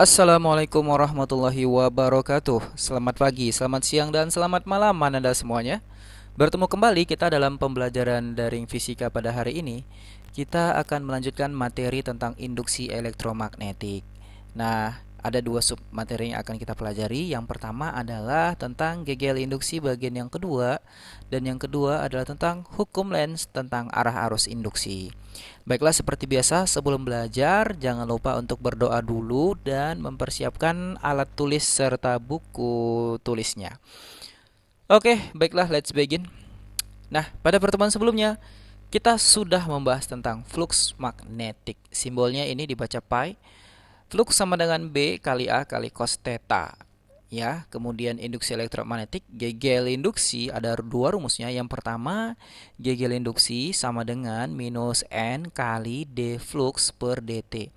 Assalamualaikum warahmatullahi wabarakatuh. Selamat pagi, selamat siang, dan selamat malam Anda semuanya. Bertemu kembali kita dalam pembelajaran daring fisika pada hari ini. Kita akan melanjutkan materi tentang induksi elektromagnetik. Nah, ada dua sub materi yang akan kita pelajari. Yang pertama adalah tentang gegel induksi bagian yang kedua, dan yang kedua adalah tentang hukum Lenz tentang arah arus induksi. Baiklah, seperti biasa, sebelum belajar, jangan lupa untuk berdoa dulu dan mempersiapkan alat tulis serta buku tulisnya. Oke, baiklah, let's begin. Nah, pada pertemuan sebelumnya, kita sudah membahas tentang flux magnetik. Simbolnya ini dibaca pi. Flux sama dengan B kali A kali cos theta. Ya, kemudian induksi elektromagnetik, Gegel induksi ada dua rumusnya. Yang pertama, Gegel induksi sama dengan minus N kali D flux per dt.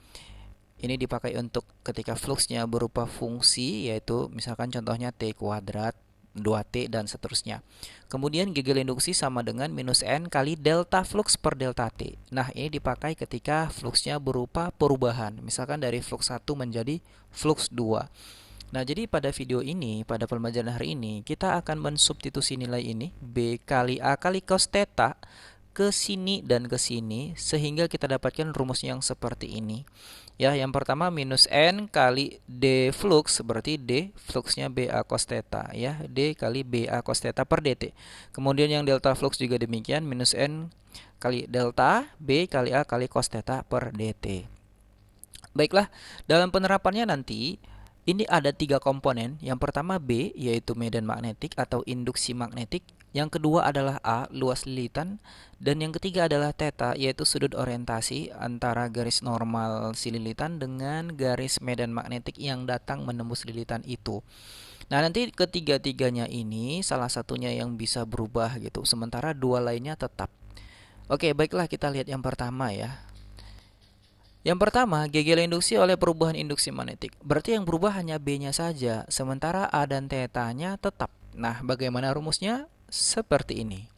Ini dipakai untuk ketika fluxnya berupa fungsi, yaitu misalkan contohnya T kuadrat, 2T, dan seterusnya. Kemudian Gegel induksi sama dengan minus N kali delta flux per delta T. Nah, ini dipakai ketika fluxnya berupa perubahan. Misalkan dari flux 1 menjadi flux 2. Nah, jadi pada video ini, pada pembelajaran hari ini, kita akan mensubstitusi nilai ini, B kali A kali cos theta, ke sini dan ke sini, sehingga kita dapatkan rumus yang seperti ini. Ya, yang pertama minus N kali D flux, berarti D fluxnya BA cos theta, ya, D kali BA cos theta per dt. Kemudian yang delta flux juga demikian, minus N kali delta B kali A kali cos theta per dt. Baiklah, dalam penerapannya nanti, ini ada tiga komponen. Yang pertama B, yaitu medan magnetik atau induksi magnetik. Yang kedua adalah A, luas lilitan. Dan yang ketiga adalah theta, yaitu sudut orientasi antara garis normal si lilitan dengan garis medan magnetik yang datang menembus lilitan itu. Nah, nanti ketiga-tiganya ini salah satunya yang bisa berubah gitu, sementara dua lainnya tetap. Oke, baiklah, kita lihat yang pertama ya. Yang pertama, gegel induksi oleh perubahan induksi magnetik. Berarti yang berubah hanya B-nya saja, sementara A dan θ-nya tetap. Nah, bagaimana rumusnya? Seperti ini.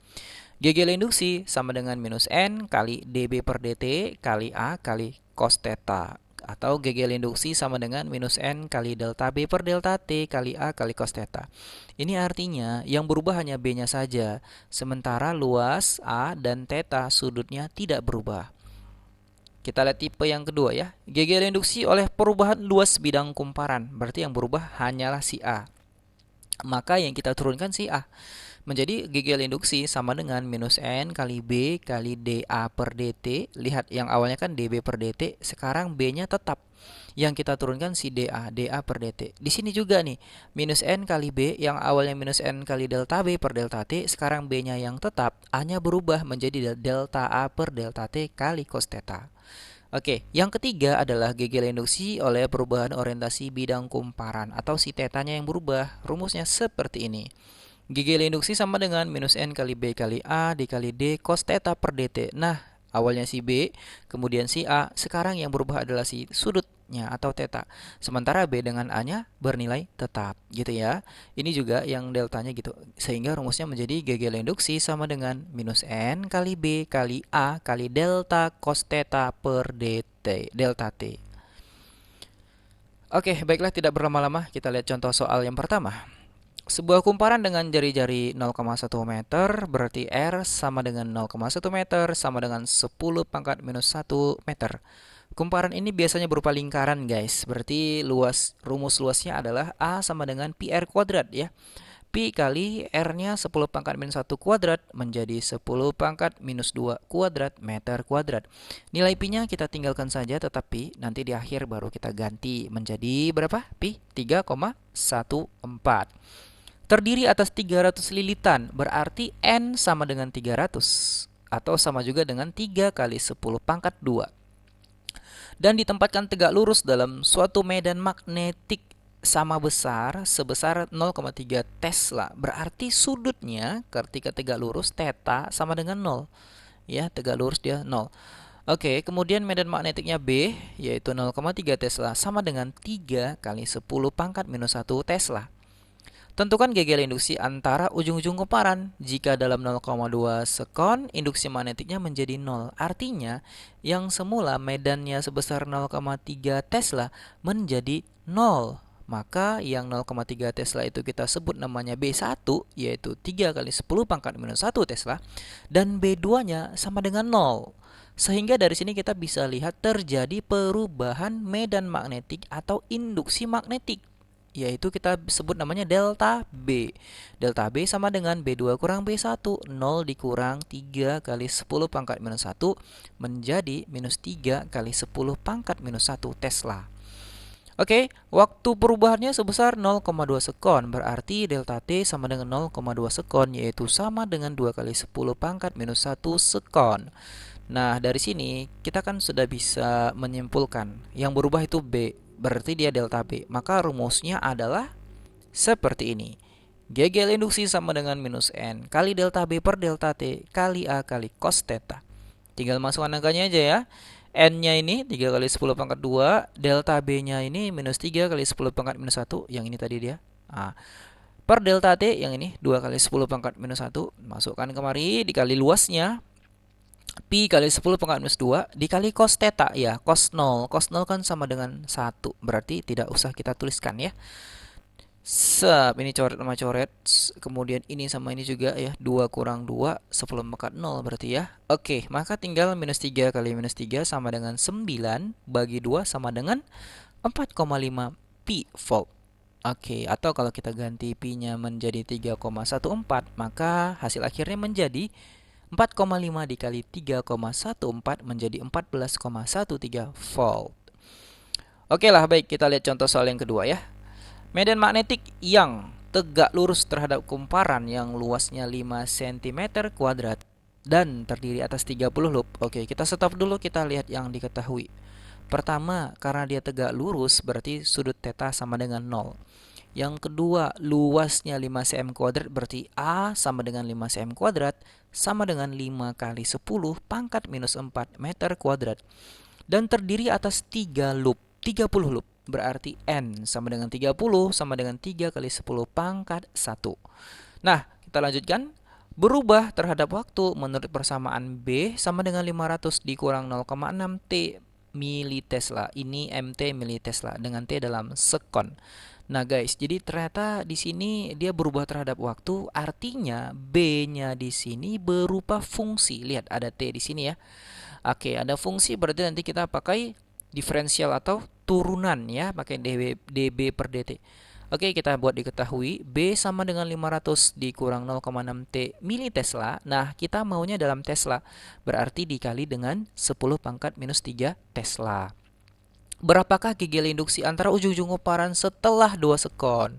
Gegel induksi sama dengan minus N kali dB per dt kali A kali cos theta. Atau gegel induksi sama dengan minus N kali delta B per delta T kali A kali cos theta. Ini artinya yang berubah hanya B-nya saja, sementara luas A dan θ sudutnya tidak berubah. Kita lihat tipe yang kedua ya. Gegel induksi oleh perubahan luas bidang kumparan. Berarti yang berubah hanyalah si A. Maka yang kita turunkan si A. Menjadi gegel induksi sama dengan minus N kali B kali dA per dt. Lihat yang awalnya kan dB per dt. Sekarang B-nya tetap. Yang kita turunkan si dA per dt. Di sini juga nih. Minus N kali B yang awalnya minus N kali delta B per delta T. Sekarang B-nya yang tetap. A-nya berubah menjadi delta A per delta T kali cos theta. Oke, yang ketiga adalah gegel induksi oleh perubahan orientasi bidang kumparan atau si tetanya yang berubah. Rumusnya seperti ini. Gegel induksi sama dengan minus N kali B kali A dikali D cos theta per dt. Nah, awalnya si B, kemudian si A, sekarang yang berubah adalah si sudutnya atau theta. Sementara B dengan A-nya bernilai tetap, gitu ya. Ini juga yang deltanya gitu. Sehingga rumusnya menjadi gegel induksi sama dengan minus N kali B kali A kali delta cos theta per dt, delta T. Oke, baiklah, tidak berlama-lama, kita lihat contoh soal yang pertama. Sebuah kumparan dengan jari-jari 0,1 meter berarti R sama dengan 0,1 meter sama dengan 10 pangkat minus 1 meter. Kumparan ini biasanya berupa lingkaran guys. Berarti rumus luasnya adalah A sama dengan pi R kuadrat ya. Pi kali R-nya 10 pangkat minus 1 kuadrat menjadi 10 pangkat minus 2 kuadrat meter kuadrat. Nilai pi-nya kita tinggalkan saja, tetapi nanti di akhir baru kita ganti menjadi berapa? Pi 3,14. Terdiri atas 300 lilitan, berarti N sama dengan 300. Atau sama juga dengan 3 kali 10 pangkat 2. Dan ditempatkan tegak lurus dalam suatu medan magnetik sama besar sebesar 0,3 Tesla. Berarti sudutnya ketika tegak lurus theta sama dengan 0. Ya, tegak lurus dia 0. Oke, kemudian medan magnetiknya B yaitu 0,3 Tesla sama dengan 3 kali 10 pangkat minus 1 Tesla. Tentukan gegel induksi antara ujung-ujung kumparan. Jika dalam 0,2 sekon, induksi magnetiknya menjadi 0. Artinya, yang semula medannya sebesar 0,3 Tesla menjadi 0. Maka yang 0,3 Tesla itu kita sebut namanya B1, yaitu 3 kali 10 pangkat minus 1 Tesla. Dan B2-nya sama dengan 0. Sehingga dari sini kita bisa lihat terjadi perubahan medan magnetik atau induksi magnetik, yaitu kita sebut namanya delta B. Delta B sama dengan B2 kurang B1. 0 dikurang 3 kali 10 pangkat minus 1 menjadi minus 3 kali 10 pangkat minus 1 Tesla. Oke, waktu perubahannya sebesar 0,2 sekon, berarti delta T sama dengan 0,2 sekon, yaitu sama dengan 2 kali 10 pangkat minus 1 sekon. Nah, dari sini kita kan sudah bisa menyimpulkan yang berubah itu B, berarti dia delta B. Maka rumusnya adalah seperti ini. GGL induksi sama dengan minus N kali delta B per delta T kali A kali cos theta. Tinggal masukkan angkanya aja ya. N-nya ini 3 kali 10 pangkat 2, delta B-nya ini minus 3 kali 10 pangkat minus 1, yang ini tadi dia. Nah, per delta T yang ini 2 kali 10 pangkat minus 1, masukkan kemari, dikali luasnya, Pi kali 10 pangkat minus 2, dikali cos theta, ya, cos 0. Cos 0 kan sama dengan 1, berarti tidak usah kita tuliskan ya. Ini coret sama coret. Kemudian ini sama ini juga ya. 2 kurang 2, 10 pangkat 0 berarti ya. Oke, maka tinggal minus 3 kali minus 3 sama dengan 9 bagi 2 sama dengan 4,5 pi volt. Oke, atau kalau kita ganti pi-nya menjadi 3,14, maka hasil akhirnya menjadi 4,5 dikali 3,14 menjadi 14,13 volt. Oke lah, baik, kita lihat contoh soal yang kedua ya. Medan magnetik yang tegak lurus terhadap kumparan yang luasnya 5 cm kuadrat dan terdiri atas 30 loop. Oke, kita stop dulu, kita lihat yang diketahui. Pertama, karena dia tegak lurus berarti sudut theta sama dengan 0. Yang kedua, luasnya 5 cm kuadrat berarti A sama dengan 5 cm kuadrat sama dengan 5 kali 10 pangkat minus 4 meter kuadrat. Dan terdiri atas 3 loop, 30 loop. Berarti N sama dengan 30 sama dengan 3 kali 10 pangkat 1. Nah, kita lanjutkan. Berubah terhadap waktu menurut persamaan B sama dengan 500 dikurang 0,6 T militesla. Ini MT militesla dengan T dalam sekon. Nah guys, jadi ternyata di sini dia berubah terhadap waktu, artinya B-nya di sini berupa fungsi. Lihat ada T di sini ya. Oke, ada fungsi berarti nanti kita pakai diferensial atau turunan ya, pakai dB per dt. Oke, kita buat diketahui B sama dengan 500 dikurang 0,6 T militesla. Nah, kita maunya dalam Tesla, berarti dikali dengan 10 pangkat minus 3 Tesla. Berapakah GGL induksi antara ujung-ujung kumparan setelah 2 sekon?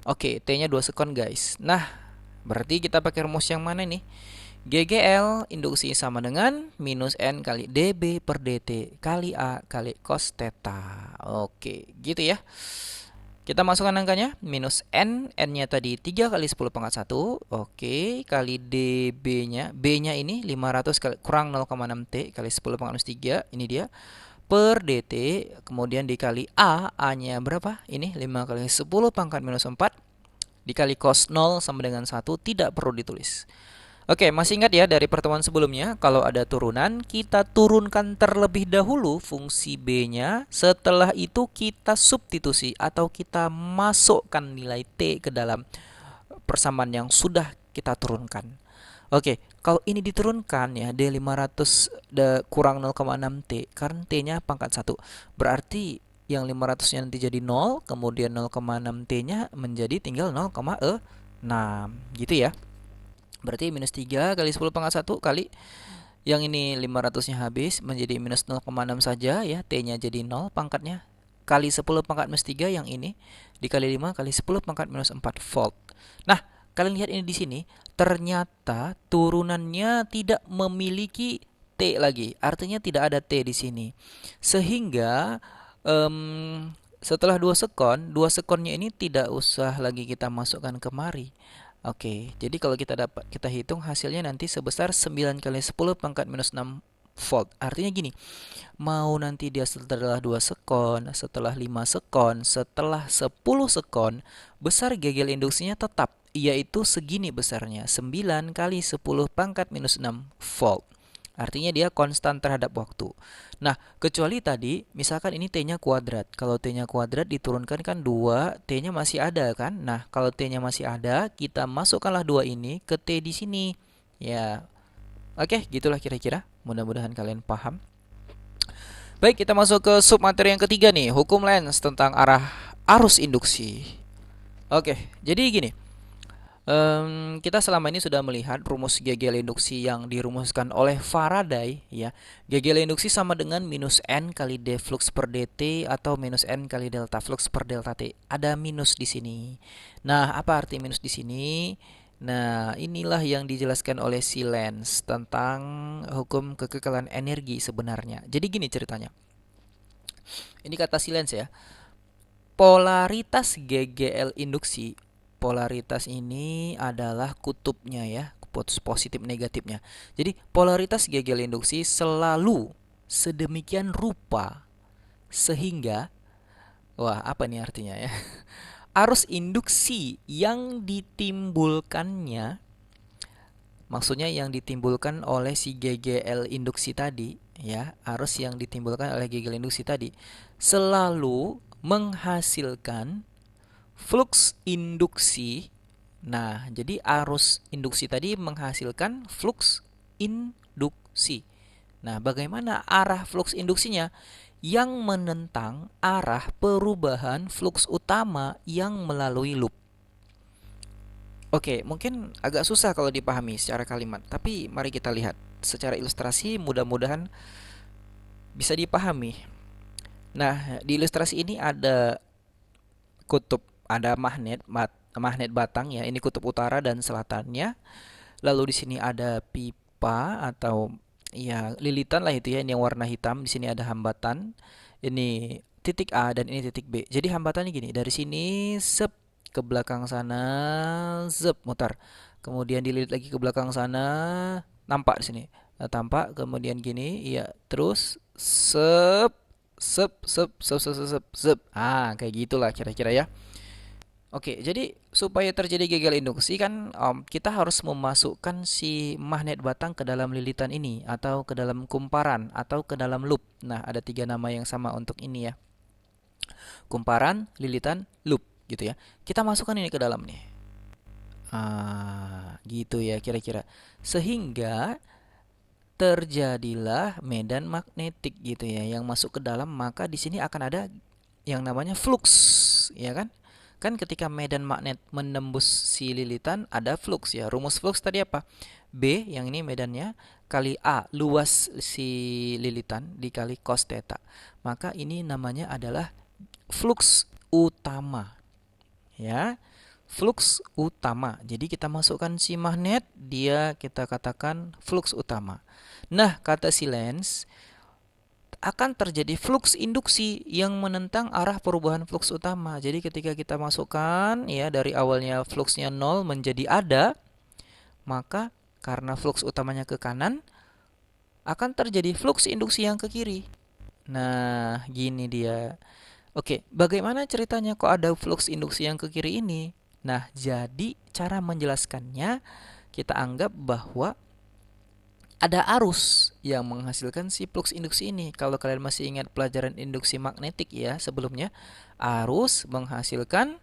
Oke, T-nya 2 sekon guys. Nah, berarti kita pakai rumus yang mana nih? GGL induksi sama dengan minus N kali dB per dt kali A kali cos theta. Oke, gitu ya. Kita masukkan angkanya. Minus N, N-nya tadi 3 kali 10 pangkat 1. Oke, kali dB-nya. B-nya ini 500 kali, kurang 0,6 T kali 10 pangkat minus 3. Ini dia. Per dt, kemudian dikali A. A-nya berapa? Ini 5 kali 10 pangkat minus 4. Dikali cos 0 sama dengan 1. Tidak perlu ditulis. Oke, masih ingat ya dari pertemuan sebelumnya, kalau ada turunan, kita turunkan terlebih dahulu fungsi B-nya, setelah itu kita substitusi atau kita masukkan nilai T ke dalam persamaan yang sudah kita turunkan. Oke, kalau ini diturunkan ya, D500 kurang 0,6 T, karena T-nya pangkat 1. Berarti yang 500-nya nanti jadi 0, kemudian 0,6 T-nya menjadi tinggal 0,6, gitu ya. Berarti minus 3 kali 10 pangkat 1 kali yang ini 500-nya habis menjadi minus 0,6 saja ya. T-nya jadi 0 pangkatnya. Kali 10 pangkat minus 3 yang ini dikali 5 kali 10 pangkat minus 4 volt. Nah, kalian lihat ini di sini. Ternyata turunannya tidak memiliki T lagi. Artinya tidak ada T di sini. Sehingga setelah 2 sekon, 2 sekonnya ini tidak usah lagi kita masukkan kemari. Oke, jadi kalau kita hitung hasilnya nanti sebesar 9 kali 10 pangkat minus 6 volt. Artinya gini, mau nanti dia setelah 2 sekon, setelah 5 sekon, setelah 10 sekon, besar GGL induksinya tetap, yaitu segini besarnya, 9 kali 10 pangkat minus 6 volt. Artinya dia konstan terhadap waktu. Nah, kecuali tadi misalkan ini T-nya kuadrat. Kalau T-nya kuadrat diturunkan kan 2, T-nya masih ada kan? Nah, kalau T-nya masih ada, kita masukkanlah 2 ini ke T di sini. Ya, oke, gitulah kira-kira. Mudah-mudahan kalian paham. Baik, kita masuk ke submateri yang ketiga nih, hukum Lenz tentang arah arus induksi. Oke, jadi gini. Kita selama ini sudah melihat rumus GGL induksi yang dirumuskan oleh Faraday, ya. GGL induksi sama dengan minus N kali D flux per dt atau minus N kali delta flux per delta T. Ada minus di sini. Nah, apa arti minus di sini? Nah, inilah yang dijelaskan oleh si Lenz tentang hukum kekekalan energi sebenarnya. Jadi gini ceritanya. Ini kata si Lenz ya. Polaritas GGL induksi, polaritas ini adalah kutubnya ya, positif negatifnya. Jadi polaritas GGL induksi selalu sedemikian rupa sehingga, wah apa nih artinya ya? Arus induksi yang ditimbulkannya, maksudnya yang ditimbulkan oleh si GGL induksi tadi ya, arus yang ditimbulkan oleh GGL induksi tadi selalu menghasilkan flux induksi. Nah, jadi arus induksi tadi menghasilkan flux induksi. Nah, bagaimana arah flux induksinya? Yang menentang arah perubahan flux utama yang melalui loop. Oke, mungkin agak susah kalau dipahami secara kalimat, tapi mari kita lihat secara ilustrasi, mudah-mudahan bisa dipahami. Nah, di ilustrasi ini ada kutub, ada magnet batang ya. Ini kutub utara dan selatannya. Lalu di sini ada pipa atau ya lilitan lah itu ya. Ini yang warna hitam. Di sini ada hambatan. Ini titik A dan ini titik B. Jadi hambatannya gini, dari sini sep ke belakang sana, zep mutar. Kemudian dililit lagi ke belakang sana, nampak di sini. Nah, tampak kemudian gini, ya terus sep sep sep sep sep sep sep. Ah, kayak gitulah kira-kira ya. Oke, jadi supaya terjadi gagal induksi kan kita harus memasukkan si magnet batang ke dalam lilitan ini atau ke dalam kumparan atau ke dalam loop. Nah, ada 3 nama yang sama untuk ini ya. Kumparan, lilitan, loop gitu ya. Kita masukkan ini ke dalam nih. Ah, gitu ya kira-kira. Sehingga terjadilah medan magnetik gitu ya yang masuk ke dalam, maka di sini akan ada yang namanya flux, ya kan? Kan ketika medan magnet menembus si lilitan ada flux ya. Rumus flux tadi apa? B yang ini medannya kali A luas si lilitan dikali cos theta. Maka ini namanya adalah flux utama. Ya. Flux utama. Jadi kita masukkan si magnet, dia kita katakan flux utama. Nah, kata si Lenz, akan terjadi flux induksi yang menentang arah perubahan flux utama. Jadi ketika kita masukkan ya dari awalnya fluxnya 0 menjadi ada, maka karena flux utamanya ke kanan akan terjadi flux induksi yang ke kiri. Nah, gini dia. Oke, bagaimana ceritanya kok ada flux induksi yang ke kiri ini? Nah, jadi cara menjelaskannya kita anggap bahwa ada arus yang menghasilkan si flux induksi ini. Kalau kalian masih ingat pelajaran induksi magnetik ya sebelumnya, arus menghasilkan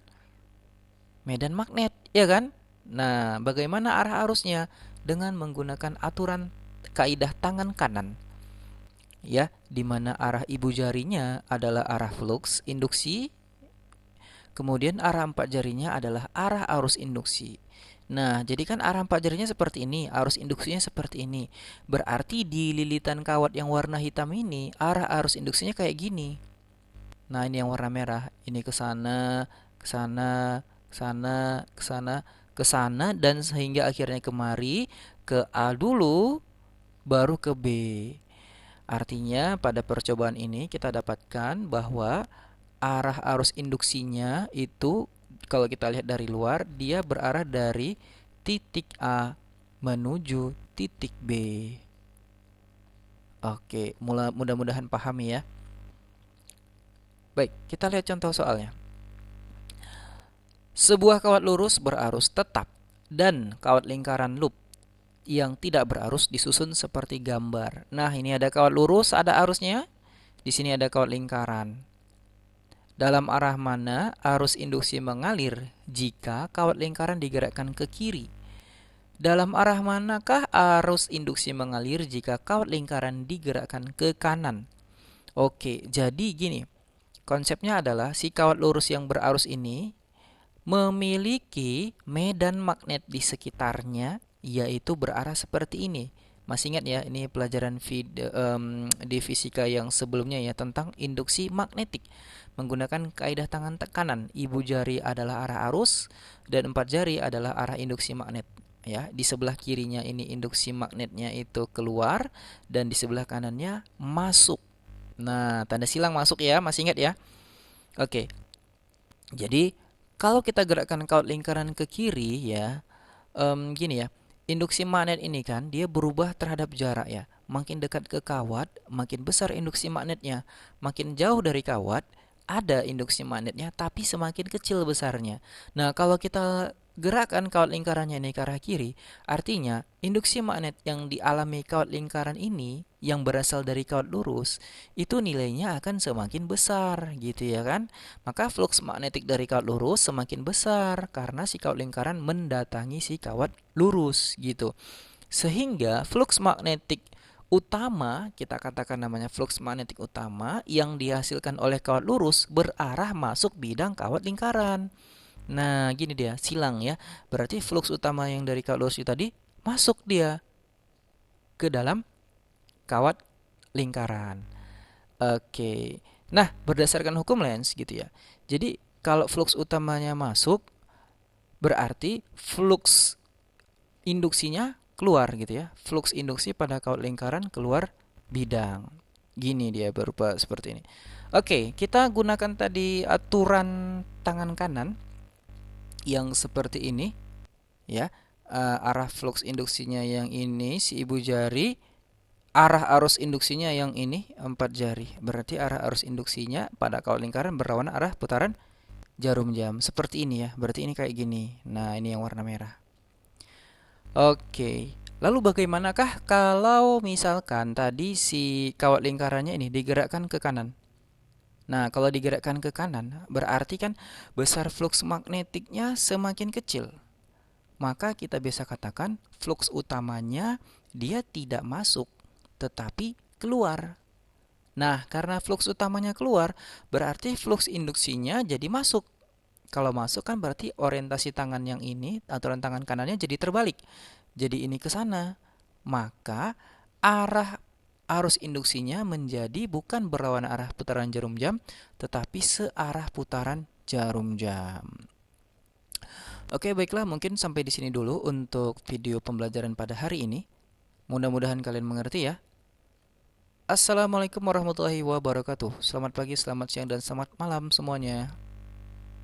medan magnet, ya kan? Nah, bagaimana arah arusnya? Dengan menggunakan aturan kaidah tangan kanan. Ya, di mana arah ibu jarinya adalah arah flux induksi, kemudian arah 4 jarinya adalah arah arus induksi. Nah, jadi kan arah 4 jarinya seperti ini, arus induksinya seperti ini. Berarti di lilitan kawat yang warna hitam ini, arah arus induksinya kayak gini. Nah, ini yang warna merah. Ini ke sana, ke sana, ke sana, ke sana, ke sana, dan sehingga akhirnya kemari ke A dulu, baru ke B. Artinya pada percobaan ini kita dapatkan bahwa arah arus induksinya itu kalau kita lihat dari luar dia berarah dari titik A menuju titik B. Oke, mudah-mudahan paham ya. Baik, kita lihat contoh soalnya. Sebuah kawat lurus berarus tetap dan kawat lingkaran loop yang tidak berarus disusun seperti gambar. Nah, ini ada kawat lurus, ada arusnya. Di sini ada kawat lingkaran. Dalam arah mana arus induksi mengalir jika kawat lingkaran digerakkan ke kiri? Dalam arah manakah arus induksi mengalir jika kawat lingkaran digerakkan ke kanan? Oke, jadi gini. Konsepnya adalah si kawat lurus yang berarus ini memiliki medan magnet di sekitarnya, yaitu berarah seperti ini. Masih ingat ya, ini pelajaran di fisika yang sebelumnya ya, tentang induksi magnetik. Menggunakan kaidah tangan tekanan, ibu jari adalah arah arus dan empat jari adalah arah induksi magnet. Ya, di sebelah kirinya ini induksi magnetnya itu keluar dan di sebelah kanannya masuk. Nah, tanda silang masuk ya, masih ingat ya? Oke. Jadi, kalau kita gerakkan kawat lingkaran ke kiri ya, gini ya, induksi magnet ini kan dia berubah terhadap jarak ya. Makin dekat ke kawat, makin besar induksi magnetnya. Makin jauh dari kawat, ada induksi magnetnya, tapi semakin kecil besarnya. Nah, kalau kita gerakan kawat lingkarannya ini ke arah kiri, artinya induksi magnet yang dialami kawat lingkaran ini yang berasal dari kawat lurus, itu nilainya akan semakin besar, gitu ya kan? Maka flux magnetik dari kawat lurus semakin besar karena si kawat lingkaran mendatangi si kawat lurus, gitu. Sehingga flux magnetik utama, kita katakan namanya flux magnetik utama yang dihasilkan oleh kawat lurus berarah masuk bidang kawat lingkaran. Nah, gini dia, silang ya. Berarti flux utama yang dari kawat lurus itu tadi masuk dia ke dalam kawat lingkaran. Oke. Nah, berdasarkan hukum Lenz gitu ya. Jadi, kalau flux utamanya masuk, berarti flux induksinya keluar gitu ya. Flux induksi pada kawat lingkaran keluar bidang. Gini dia berupa seperti ini. Oke, kita gunakan tadi aturan tangan kanan yang seperti ini ya. Arah flux induksinya yang ini si ibu jari, arah arus induksinya yang ini empat jari. Berarti arah arus induksinya pada kawat lingkaran berlawanan arah putaran jarum jam. Seperti ini ya. Berarti ini kayak gini. Nah, ini yang warna merah. Oke. Lalu bagaimanakah kalau misalkan tadi si kawat lingkarannya ini digerakkan ke kanan? Nah, kalau digerakkan ke kanan, berarti kan besar flux magnetiknya semakin kecil. Maka kita bisa katakan flux utamanya dia tidak masuk, tetapi keluar. Nah, karena flux utamanya keluar, berarti flux induksinya jadi masuk. Kalau masuk kan berarti orientasi tangan yang ini, aturan tangan kanannya jadi terbalik. Jadi ini ke sana. Maka arah arus induksinya menjadi bukan berlawanan arah putaran jarum jam, tetapi searah putaran jarum jam. Oke, baiklah, mungkin sampai di sini dulu untuk video pembelajaran pada hari ini. Mudah-mudahan kalian mengerti ya. Assalamualaikum warahmatullahi wabarakatuh. Selamat pagi, selamat siang, dan selamat malam semuanya.